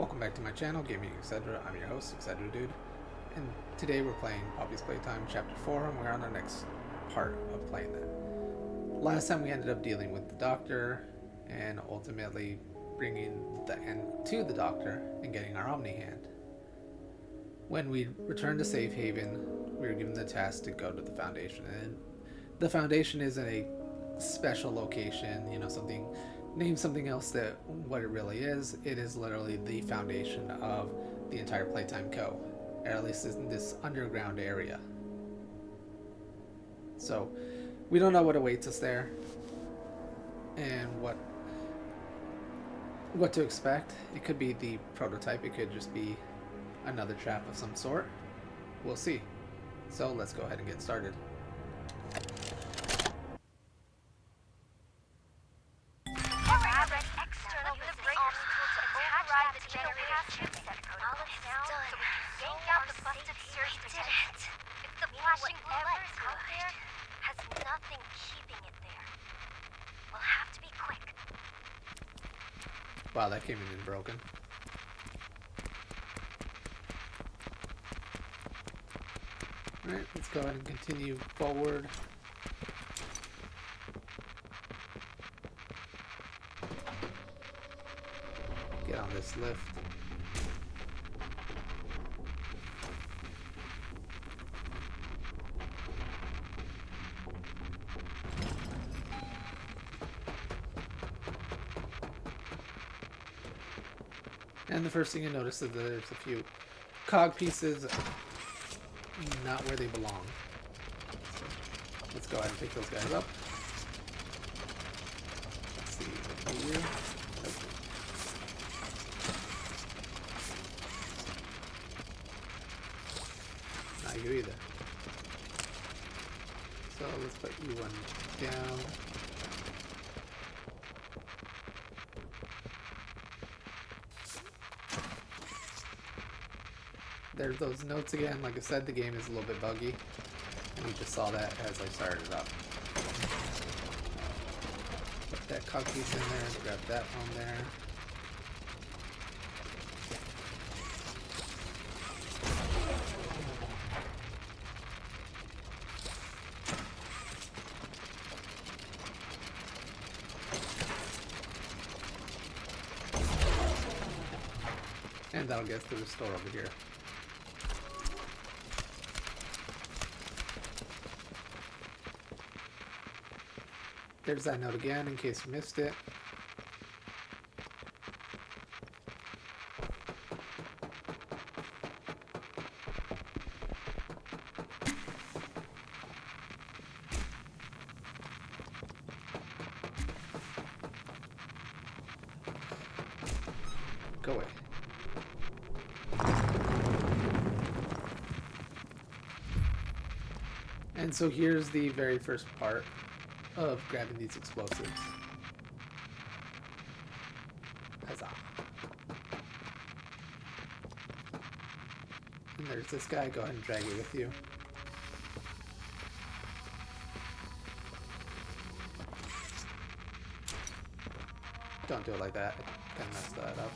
Welcome back to my channel, Gaming Etc. I'm your host, Etc. Dude, and today we're playing Poppy's Playtime Chapter 4, and we're on our next part of playing that. Last time we ended up dealing with the doctor, and ultimately bringing the end to the doctor and getting our Omni hand. When we returned to Safe Haven, we were given the task to go to the Foundation, and the Foundation isn't a special location, name something else that what it really is. It is literally the foundation of the entire Playtime Co, or at least in this underground area. So we don't know what awaits us there and what to expect. It could be the prototype, it could just be another trap of some sort. We'll see. So let's go ahead and get started. Wow, that came in broken. Alright, let's go ahead and continue forward. Get on this lift. And the first thing you notice is that there's a few cog pieces not where they belong. So let's go ahead and pick those guys up. Let's see here. Not you either. So let's put you one down. There's those notes again. Like I said, the game is a little bit buggy, and we just saw that as I started it up. Put that cog piece in there, grab that one there. And that'll get us to the store over here. There's that note again, in case you missed it. Go away. And so here's the very first part of grabbing these explosives. Huzzah. And there's this guy. Go ahead and drag it with you. Don't do it like that. I kind of messed that up.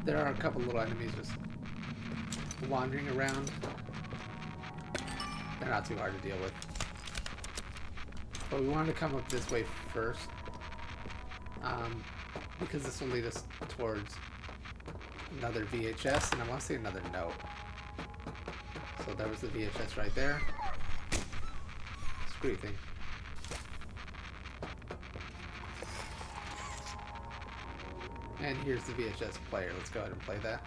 There are a couple little enemies just wandering around. They're not too hard to deal with. But we wanted to come up this way first, because this will lead us towards another VHS, and I want to see another note. So there was the VHS right there. Screwy thing. And here's the VHS player. Let's go ahead and play that.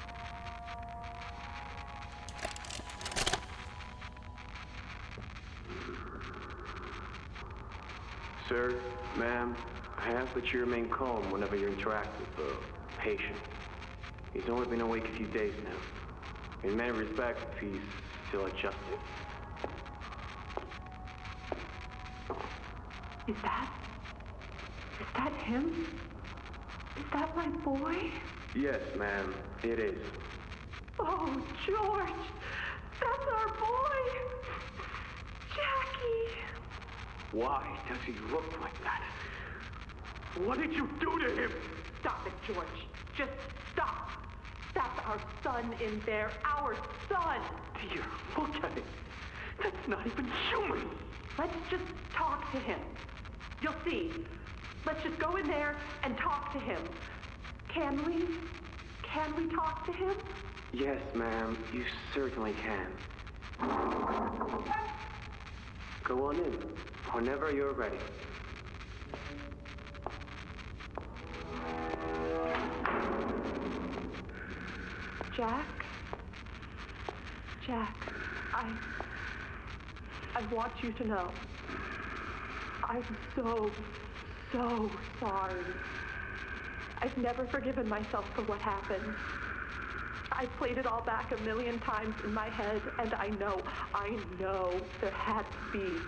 Sir, ma'am, I ask that you remain calm whenever you interact with the patient. He's only been awake a few days now. In many respects, he's still adjusting. Is that him? Is that my boy? Yes, ma'am, it is. Oh, George! That's our boy! Why does he look like that? What did you do to him? Stop it, George. Just stop. That's our son in there. Our son. Dear, look at it. That's not even human. Let's just talk to him. You'll see. Let's just go in there and talk to him. Can we? Can we talk to him? Yes, ma'am, you certainly can. Go on in, whenever you're ready. Jack? Jack, I want you to know. I'm so sorry. I've never forgiven myself for what happened. I've played it all back a million times in my head, and I know there had to be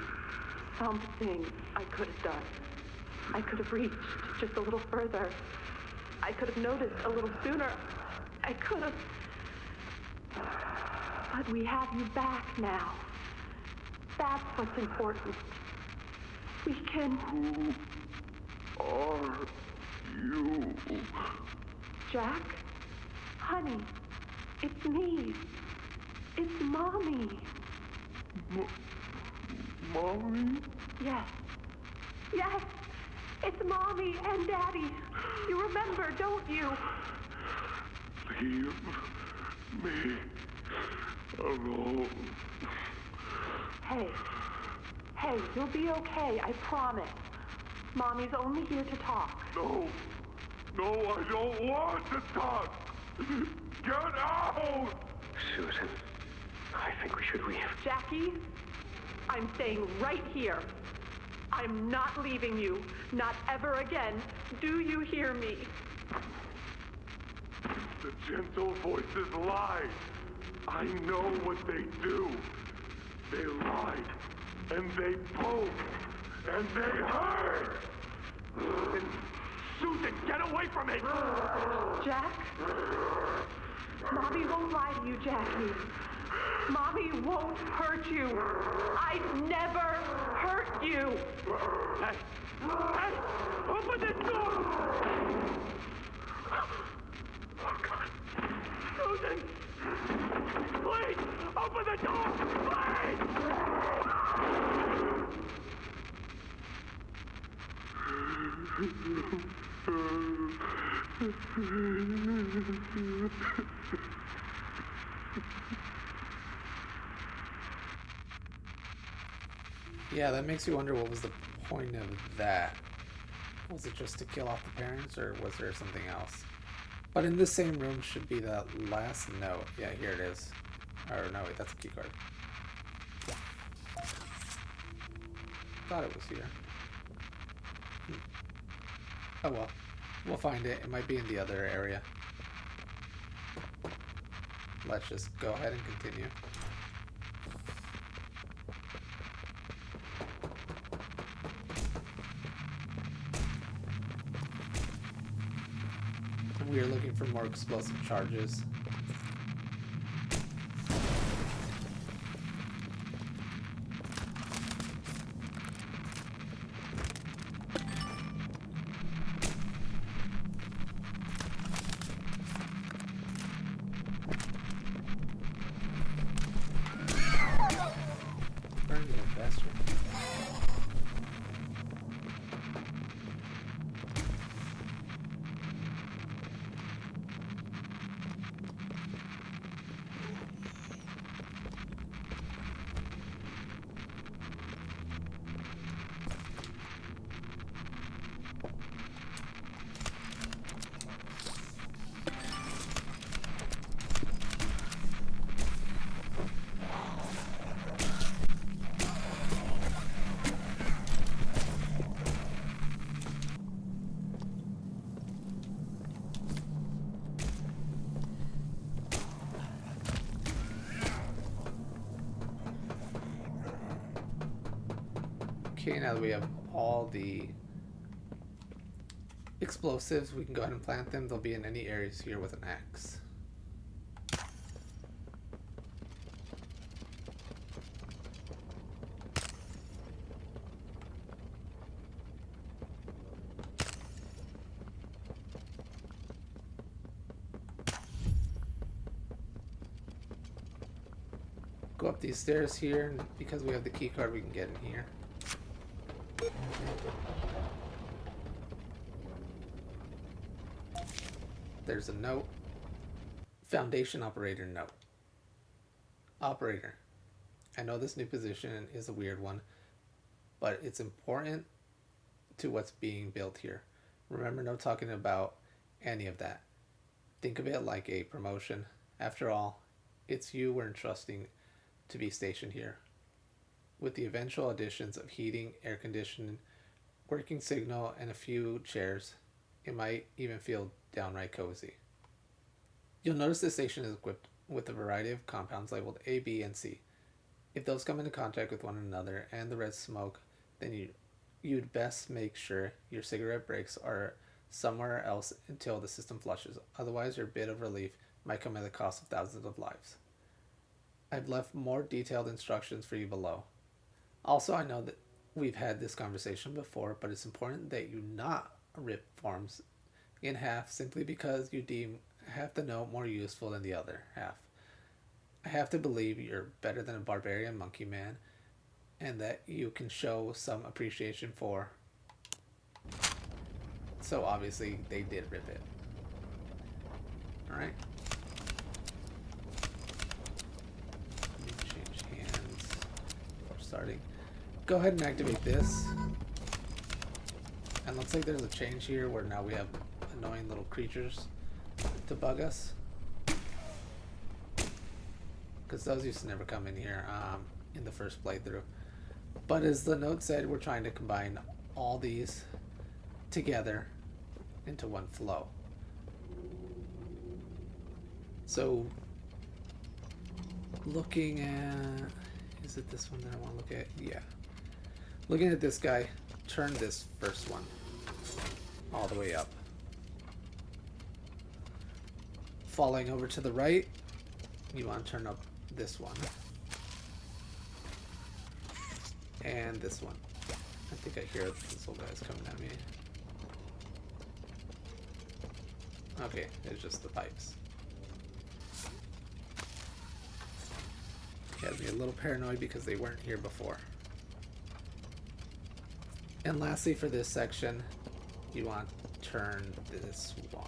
something I could have done. I could have reached just a little further. I could have noticed a little sooner. I could have. But we have you back now. That's what's important. We can... Who are you? Jack? Honey, it's me. It's Mommy. Mommy? Yes. Yes. It's Mommy and Daddy. You remember, don't you? Leave me alone. Hey, you'll be okay, I promise. Mommy's only here to talk. No, I don't want to talk. Get out! Susan, I think we should leave. Jackie, I'm staying right here. I'm not leaving you. Not ever again. Do you hear me? The gentle voices lie. I know what they do. They lied, and they poked, and they hurt. Susan, get away from me! Jack? Mommy won't lie to you, Jackie. Mommy won't hurt you. I'd never hurt you. Hey! Open this door! Oh, God. Susan! Please! Open the door! Yeah, that makes you wonder what was the point of that. Was it just to kill off the parents, or was there something else? But in this same room should be that last note. Yeah, here it is. Or no, wait, that's a key card. Thought it was here. Oh well, we'll find it. It might be in the other area. Let's just go ahead and continue. And we are looking for more explosive charges. Okay, now that we have all the explosives, we can go ahead and plant them. They'll be in any areas here with an axe. go up these stairs here, and because we have the key card, we can get in here. There's a note. Foundation operator note. Operator. I know this new position is a weird one, but it's important to what's being built here. Remember, no talking about any of that. Think of it like a promotion. After all, it's you we're entrusting to be stationed here. With the eventual additions of heating, air conditioning, working signal, and a few chairs, it might even feel downright cozy. You'll notice the station is equipped with a variety of compounds labeled A, B, and C. If those come into contact with one another and the red smoke, then you'd best make sure your cigarette breaks are somewhere else until the system flushes. Otherwise, your bit of relief might come at the cost of thousands of lives. I've left more detailed instructions for you below. Also, I know that we've had this conversation before, but it's important that you not rip forms in half simply because you deem half the note more useful than the other half. I have to believe you're better than a barbarian monkey man, and that you can show some appreciation for. So obviously they did rip it. Alright. Change hands before starting. Go ahead and activate this. And looks like there's a change here where now we have annoying little creatures to bug us. Because those used to never come in here in the first playthrough. But as the note said, we're trying to combine all these together into one flow. So, looking at... Is it this one that I want to look at? Yeah. Looking at this guy, turn this first one all the way up. Falling over to the right, you want to turn up this one. And this one. I think I hear this little guy's coming at me. Okay, it's just the pipes. Had me a little paranoid because they weren't here before. And lastly, for this section, you want to turn this one.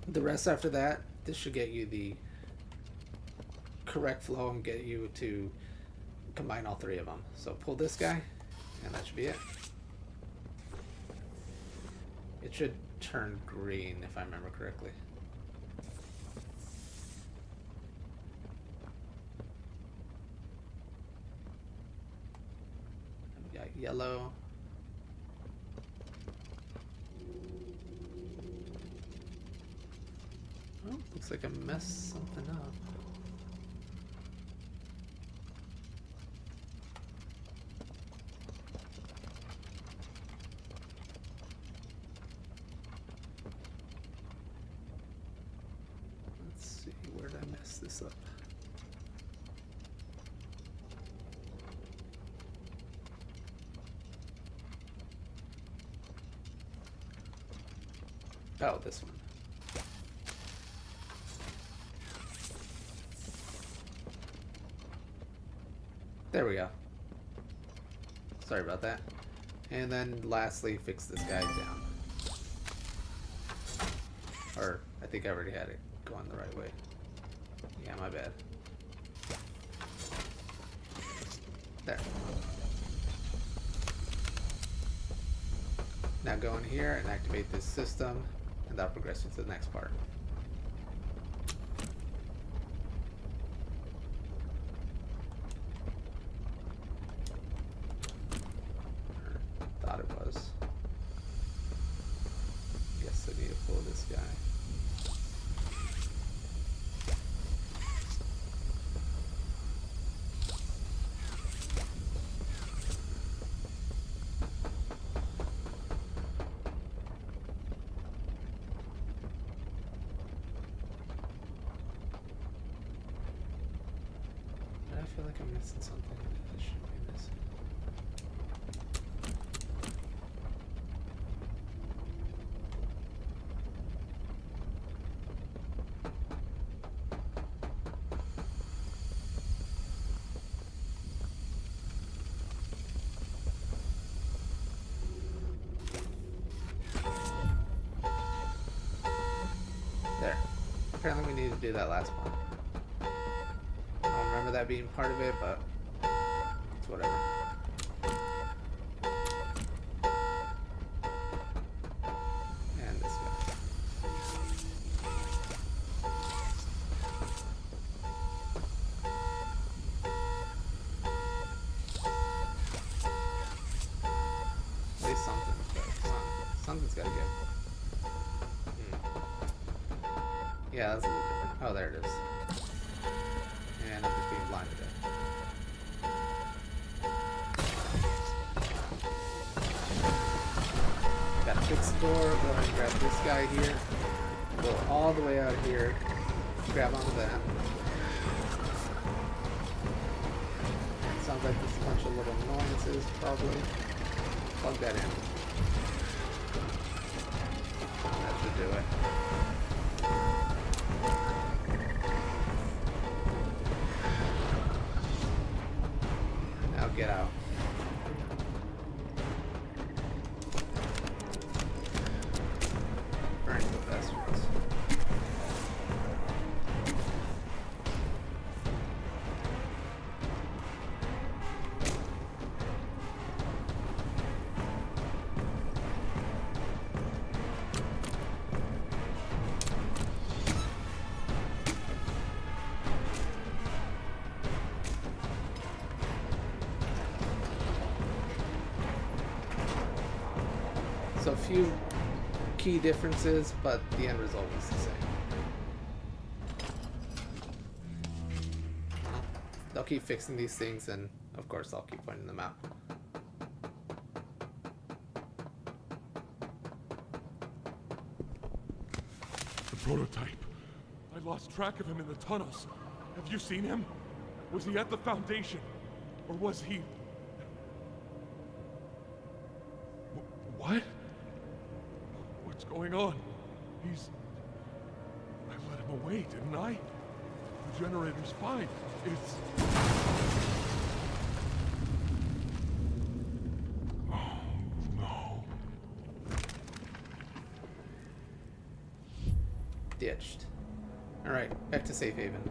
The rest after that, this should get you the correct flow and get you to combine all three of them. So pull this guy, and that should be it. It should turn green if I remember correctly. We got yellow. Oh, looks like I messed something up. Let's see, where did I mess this up? Oh, this one. There we go. Sorry about that. And then lastly, fix this guy down. Or, I think I already had it going the right way. Yeah, my bad. There. Now go in here and activate this system, and that'll progress you to the next part. Thought it was. Guess I need to pull this guy. I feel like I'm missing something that I shouldn't be missing. apparently we need to do that last one. I don't remember that being part of it, but it's whatever. And this guy. At least something's good. Come on. Something's gotta give. Yeah, that's a little different. Oh, there it is. And I'm just being blinded there. Gotta fix the door, go ahead and grab this guy here. Go all the way out here. Grab onto that. Sounds like there's a bunch of little annoyances, probably. Plug that in. That should do it. Now get out. Burn the bastards. So a few key differences, but the end result is the same. They'll keep fixing these things, and of course I'll keep pointing them out. The prototype. I lost track of him in the tunnels. Have you seen him? Was he at the Foundation? Or was he... What? What's going on? He's... I let him away, didn't I? The generator's fine. It's... Oh, no. Ditched. Alright, back to safe haven.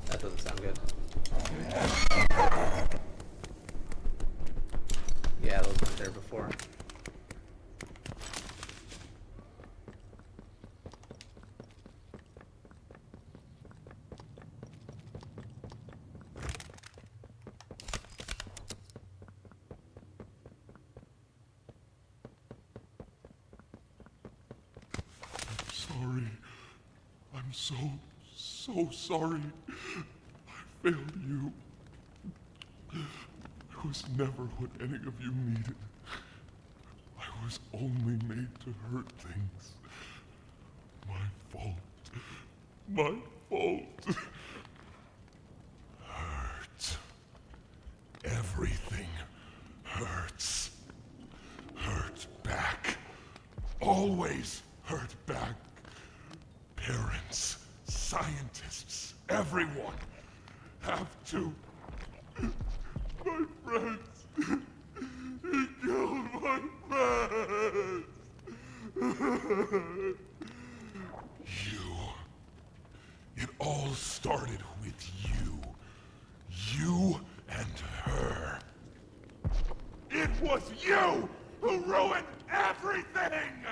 That doesn't sound good. Yeah, those weren't there before. Sorry. I'm so sorry. I failed you. I was never what any of you needed. I was only made to hurt things. My fault. My fault. Hurt. Everything hurts. Hurt back. Always hurt back. Parents, scientists, everyone have to. My friends. He killed my friends. You. It all started with you. You and her. It was you who ruined everything!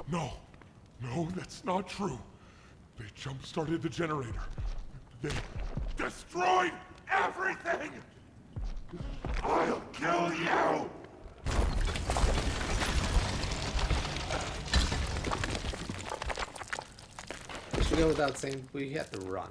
No, that's not true. They jump-started the generator. They destroyed everything! I'll kill you! to go without saying, we have to run.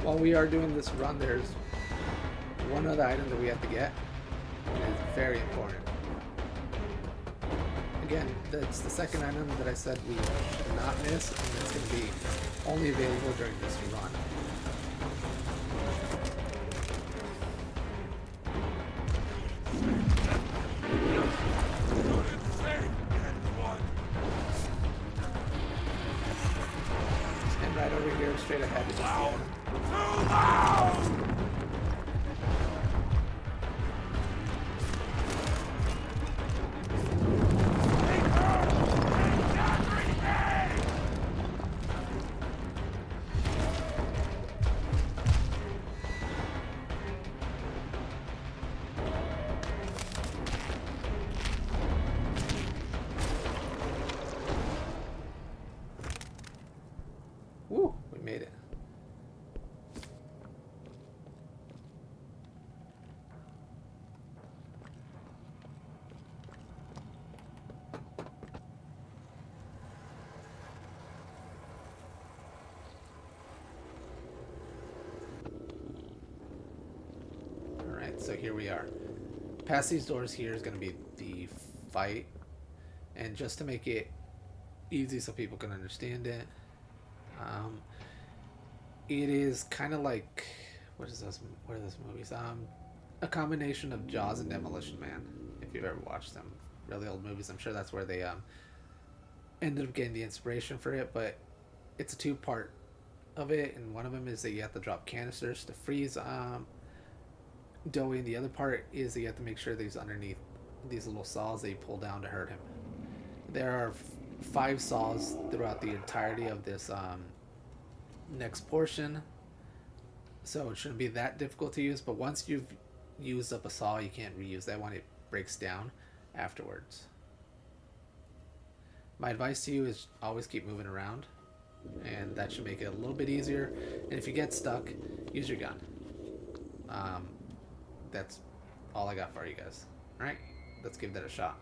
While we are doing this run, there's one other item that we have to get, and it's very important. Again, that's the second item that I said we should not miss, and it's going to be only available during this run. And right over here, straight ahead is Woo, we made it. Alright, so here we are. Past these doors here is going to be the fight. And just to make it easy so people can understand it, it is kind of like, what are those movies? A combination of Jaws and Demolition Man, if you've ever watched them. Really old movies. I'm sure that's where they ended up getting the inspiration for it, but it's a two-part of it, and one of them is that you have to drop canisters to freeze Doey, and the other part is that you have to make sure that he's underneath these little saws that you pull down to hurt him. There are 5 saws throughout the entirety of this next portion, so it shouldn't be that difficult to use, but once you've used up a saw, you can't reuse that one. It breaks down afterwards. My advice to you is always keep moving around, and that should make it a little bit easier. And if you get stuck, use your gun. That's all I got for you guys. Alright, let's give that a shot.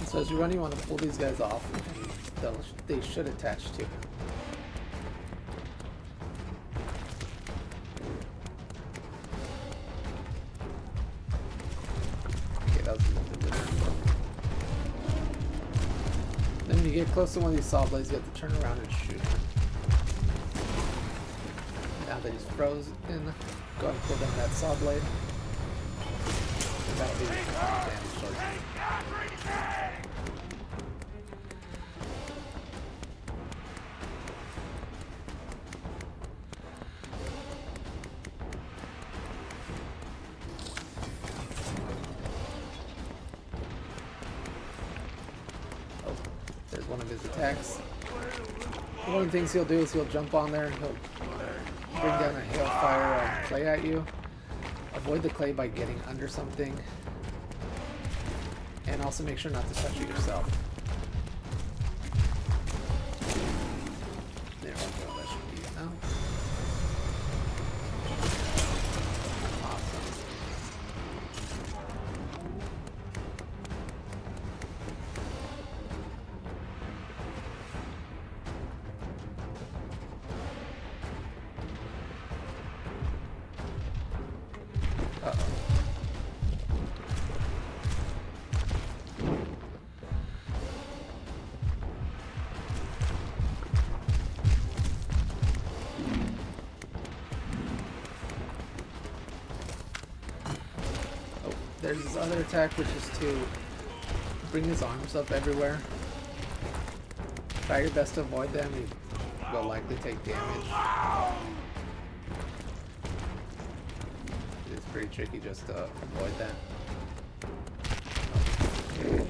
So as you run, you want to pull these guys off, and they should attach to him. Okay, that was a little bit different. Then when you get close to one of these saw blades, you have to turn around and shoot him. Now that he's frozen, go ahead and pull down that saw blade. And that'll be the damage towards you. One of his attacks. One of the things he'll do is he'll jump on there and he'll bring down a hailfire clay at you. Avoid the clay by getting under something, and also make sure not to touch it yourself. There we go, that should be it now. Awesome. There's this other attack, which is to bring his arms up everywhere. Try your best to avoid them. You will likely take damage. It's pretty tricky just to avoid that. Okay.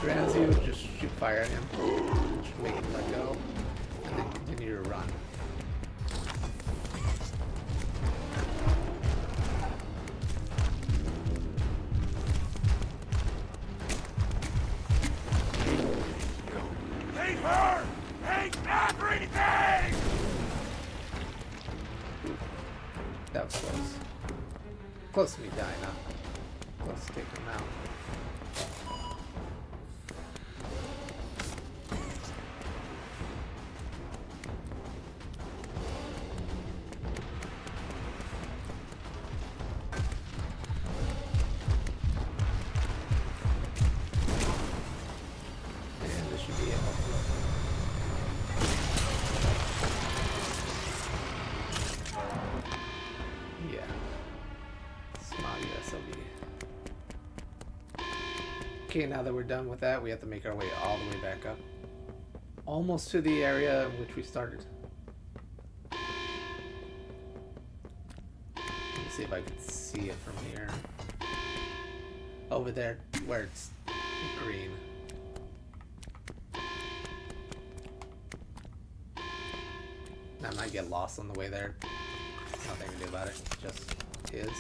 Grabs you, just shoot fire at him. Just make him let go, and then continue to run. Hate her! Hate everything! That was close. Close to me dying now. Close to taking him out. Okay, now that we're done with that, we have to make our way all the way back up. Almost to the area in which we started. Let me see if I can see it from here. Over there, where it's green. I might get lost on the way there. Nothing to do about it, it just is.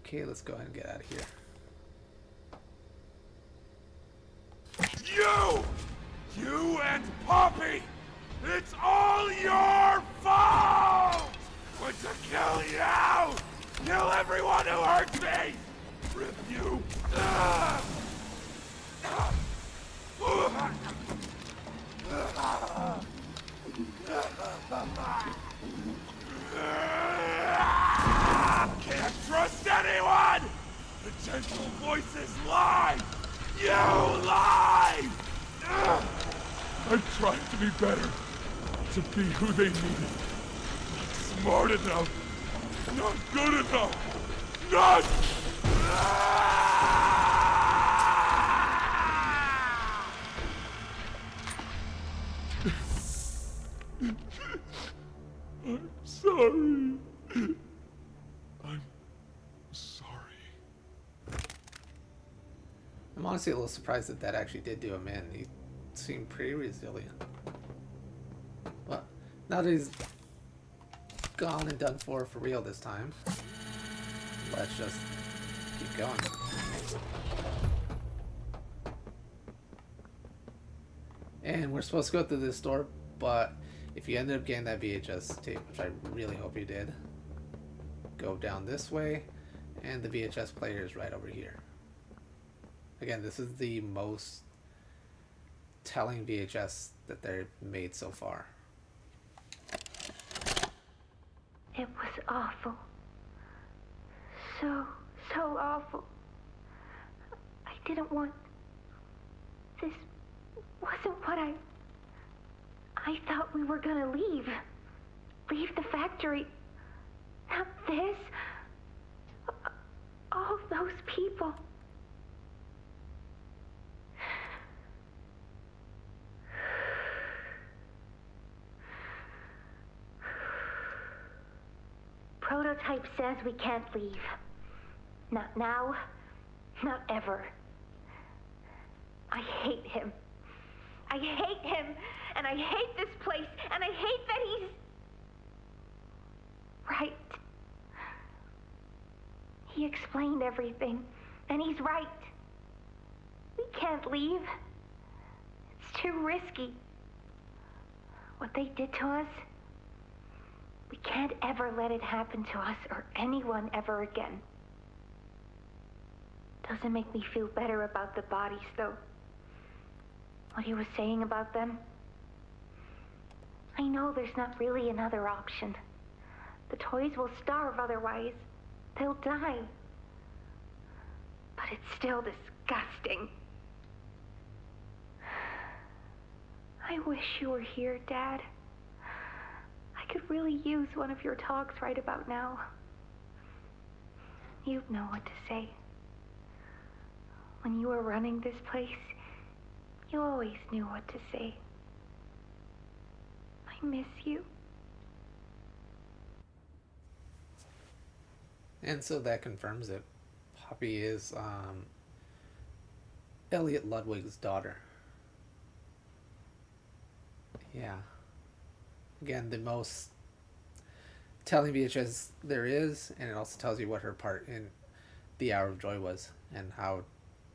Okay, let's go ahead and get out of here. You and Poppy! It's all your fault! Want to kill you! Kill everyone who hurts me! Rip you! Can't trust anyone! The gentle voices lie! You lie! I'm trying to be better. To be who they needed. Not smart enough. Not good enough. Not... I'm sorry. I'm sorry. I'm honestly a little surprised that that actually did do him in. He seemed pretty resilient. But now that he's gone and done for real this time, let's just keep going. And we're supposed to go through this door, but if you ended up getting that VHS tape, which I really hope you did, go down this way, and the VHS player is right over here. Again, this is the most telling VHS that they've made so far. It was awful. So awful. I didn't want... This wasn't what I thought we were gonna leave. Leave the factory. Not this. All those people. prototype says we can't leave. Not now, not ever. I hate him. I hate him, and I hate this place, and I hate that he's... right. He explained everything, and he's right. We can't leave. It's too risky. What they did to us, we can't ever let it happen to us or anyone ever again. Doesn't make me feel better about the bodies, though. What he was saying about them. I know there's not really another option. The toys will starve otherwise. They'll die. But it's still disgusting. I wish you were here, Dad. I could really use one of your talks right about now. You'd know what to say. When you were running this place, you always knew what to say. I miss you. And so that confirms it. Poppy is Elliot Ludwig's daughter. Yeah. Again, the most telling VHS there is, and it also tells you what her part in The Hour of Joy was, and how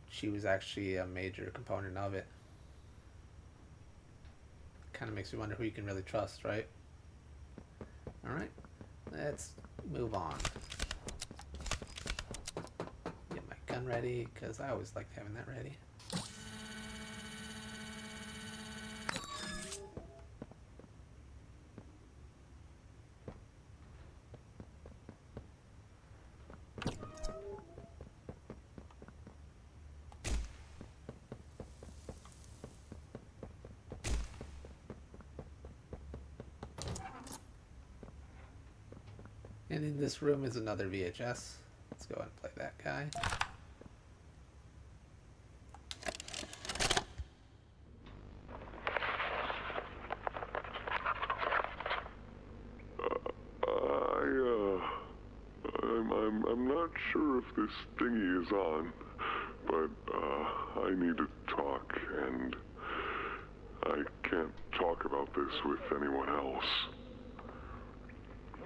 she was actually a major component of it. Kind of makes me wonder who you can really trust, right? Alright, let's move on. Get my gun ready, because I always like having that ready. And in this room is another VHS. Let's go and play that guy. I'm not sure if this thingy is on, but I need to talk, and I can't talk about this with anyone else.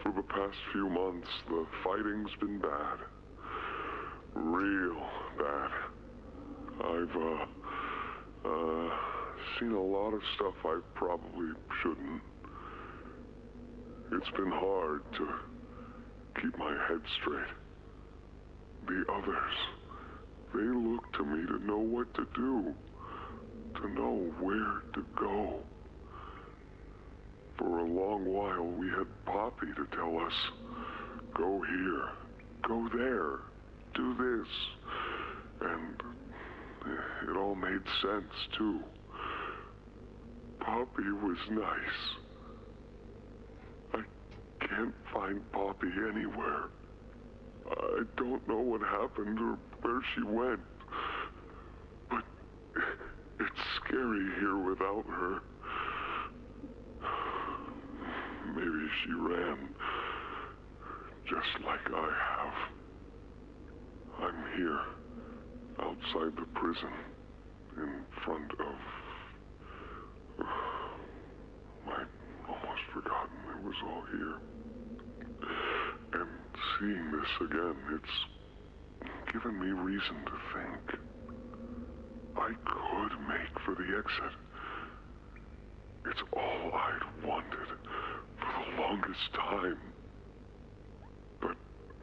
For the past few months, the fighting's been bad. Real bad. I've, seen a lot of stuff I probably shouldn't. It's been hard to keep my head straight. The others, they look to me to know what to do, to know where to go. For a long while, we had Poppy to tell us, go here, go there, do this. And it all made sense, too. Poppy was nice. I can't find Poppy anywhere. I don't know what happened or where she went. But it's scary here without her. Maybe she ran, just like I have. I'm here, outside the prison, in front of... I'd almost forgotten it was all here. And seeing this again, it's given me reason to think. I could make for the exit. It's all I'd wanted for the longest time. But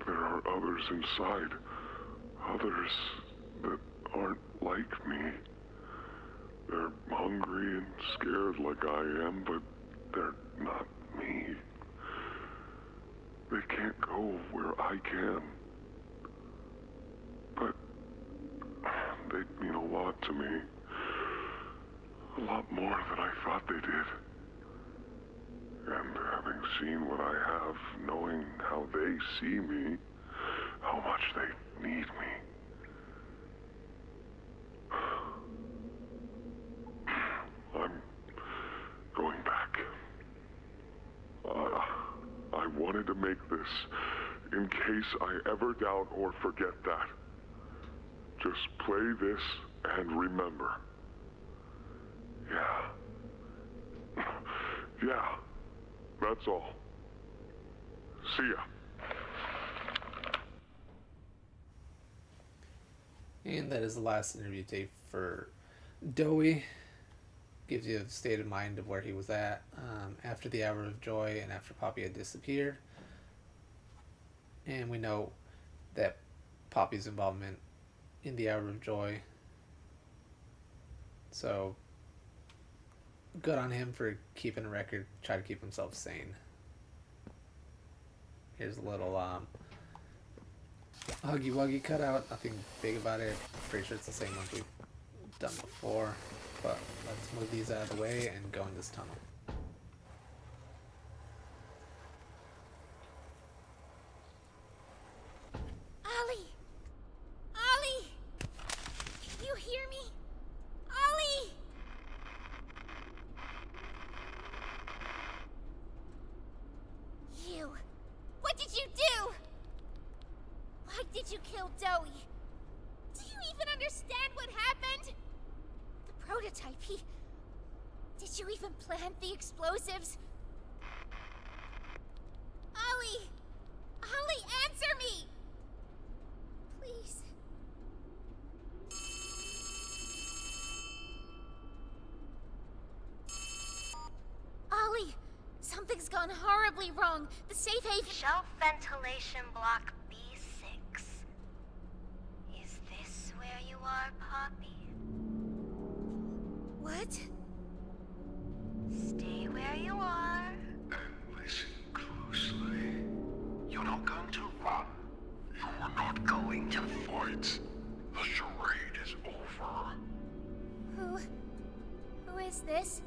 there are others inside. Others that aren't like me. They're hungry and scared like I am, but they're not me. They can't go where I can. But they mean a lot to me. A lot more than I thought they did. And having seen what I have, knowing how they see me, how much they need me. I'm going back. I wanted to make this in case I ever doubt or forget that. Just play this and remember. Yeah. Yeah. That's all. See ya. And that is the last interview tape for Doey. Gives you a state of mind of where he was at after the Hour of Joy and after Poppy had disappeared. And we know that Poppy's involvement in the Hour of Joy. So, good on him for keeping a record, try to keep himself sane. Here's a little Huggy Wuggy cutout, nothing big about it. Pretty sure it's the same one we've done before. But let's move these out of the way and go in this tunnel. Ollie! Ollie! Can you hear me? Ollie! You! What did you do? Why did you kill Doey? Do you even understand what happened? The prototype, Did you even plant the explosives? Ollie! Ollie, answer me! Please. Ollie! Something's gone horribly wrong. The safe haven... Shelf ventilation block B6. Is this where you are, Poppy? What? Stay where you are. And listen closely. You're not going to run. You're not going to fight. The charade is over. Who is this?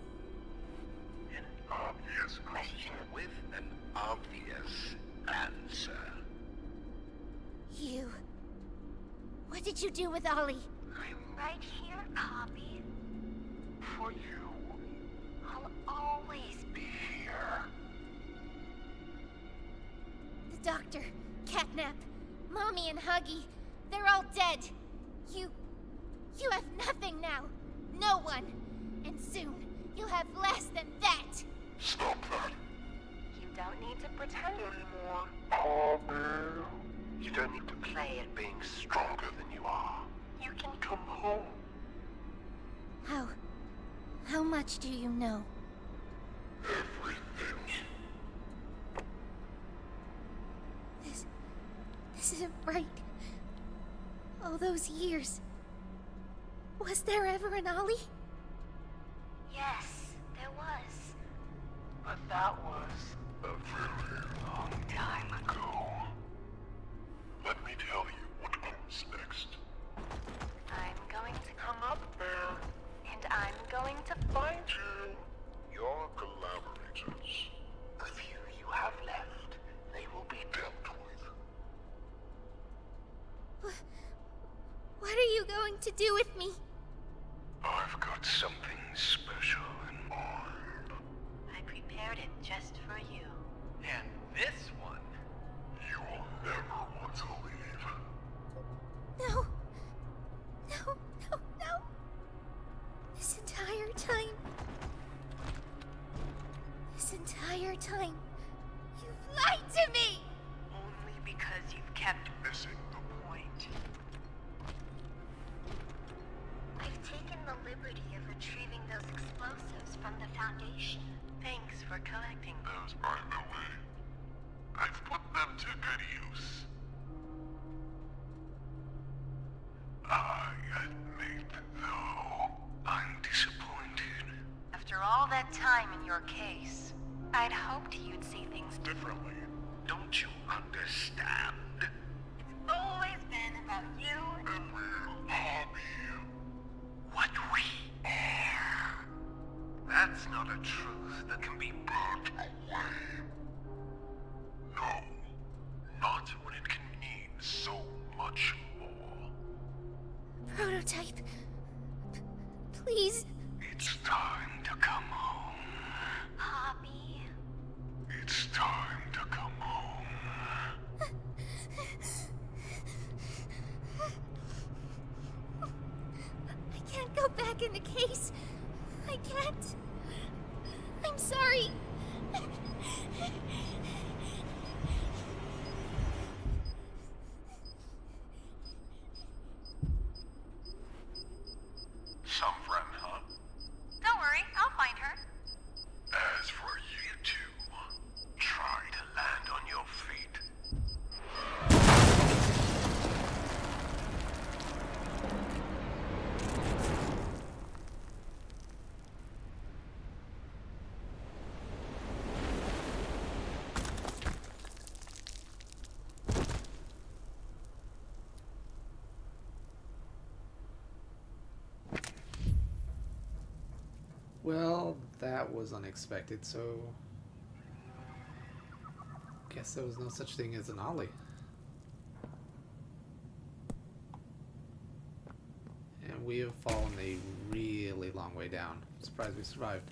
An obvious question with an obvious answer. You. What did you do with Ollie? I'm right here, Poppy. For you, I'll always be here. The doctor, Catnap, Mommy and Huggy, they're all dead. You have nothing now. No one. And soon, you'll have less than that. Stop that. You don't need to pretend anymore. Poppy. You don't need to play at being stronger than you are. You can Come home. How much do you know? Everything. This isn't right. All those years. Was there ever an Ollie? Yes, there was. But that was A very a long time ago. ago. Let me tell you what comes next. I'm going to Come up there. and I'm going to Find you. Your collaborators. The few you have left, they will be dealt with. What are you going to do with me? I've got something special in mind. I prepared it just for you. And this one, You will never want to leave. No. This entire time, you've lied to me! Only because you've kept Missing the point. I've taken the liberty of retrieving those explosives from the Foundation. Thanks for collecting them. those, by the way. I've put them to good use. I admit, though, I'm disappointed. After all that time in your case, I'd hoped you'd see things Differently, don't you understand? It's always been about you. And we'll harm you. what we are. That's not a truth that can be Burnt away. No, not when it can mean so much more. Prototype. Please. It's time to come home. Poppy. It's time to come home. that was unexpected, so guess there was no such thing as an Ollie. And we have fallen a really long way down. Surprised we survived.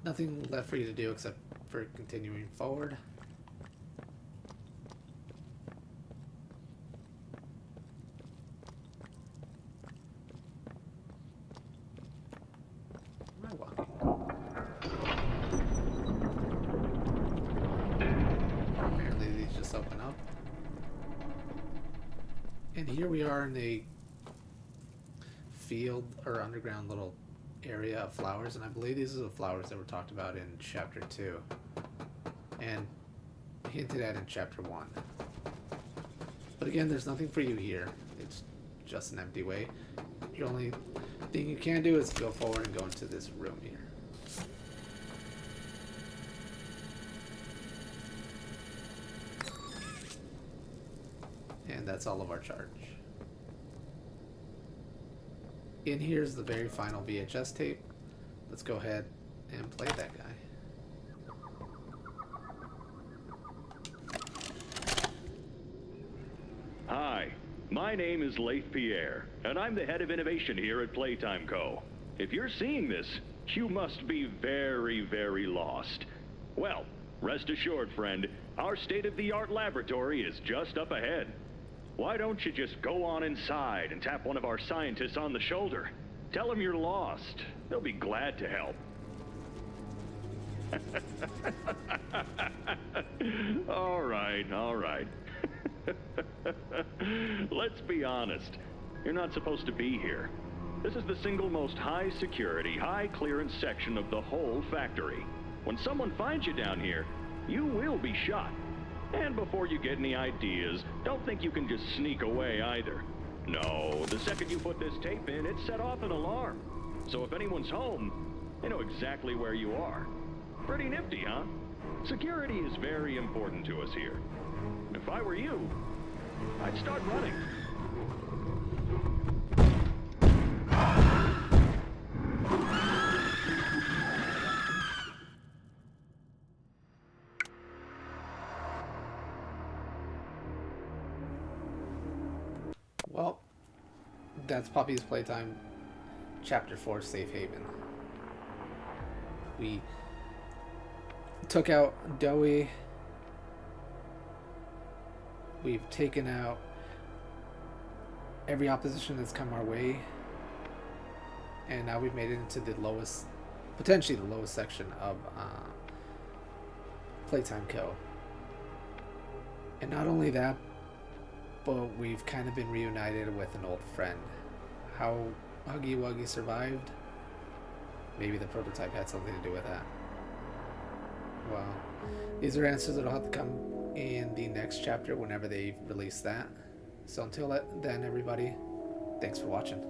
Nothing left for you to do except for continuing forward. Where am I walking? Apparently these just open up. And here we are in a field or underground little area of flowers, and I believe these are the flowers that were talked about in chapter 2 and hinted at in chapter 1. But again, there's nothing for you here. It's just an empty way. The only thing you can do is go forward and go into this room here. And that's all of our charge. In here's the very final VHS tape. Let's go ahead and play that guy. Hi, my name is Leif Pierre, and I'm the head of innovation here at Playtime Co. If you're seeing this, you must be very, very lost. Well, rest assured, friend, our state-of-the-art laboratory is just up ahead. Why don't you just go on inside and tap one of our scientists on the shoulder? Tell them you're lost. They'll be glad to help. All right, all right. Let's be honest. You're not supposed to be here. This is the single most high security, high clearance section of the whole factory. When someone finds you down here, you will be shot. And before you get any ideas, don't think you can just sneak away either. No, the second you put this tape in, it set off an alarm. So if anyone's home, they know exactly where you are. Pretty nifty, huh? Security is very important to us here. If I were you, I'd start running. Well, that's Poppy's Playtime Chapter 4, Safe Haven. We took out Doey. We've taken out every opposition that's come our way. And now we've made it into the lowest, potentially the lowest section of Playtime Co. And not only that, but we've kind of been reunited with an old friend. How Huggy Wuggy survived? Maybe the prototype had something to do with that. Well, these are answers that'll have to come in the next chapter whenever they release that. So until then, everybody, thanks for watching.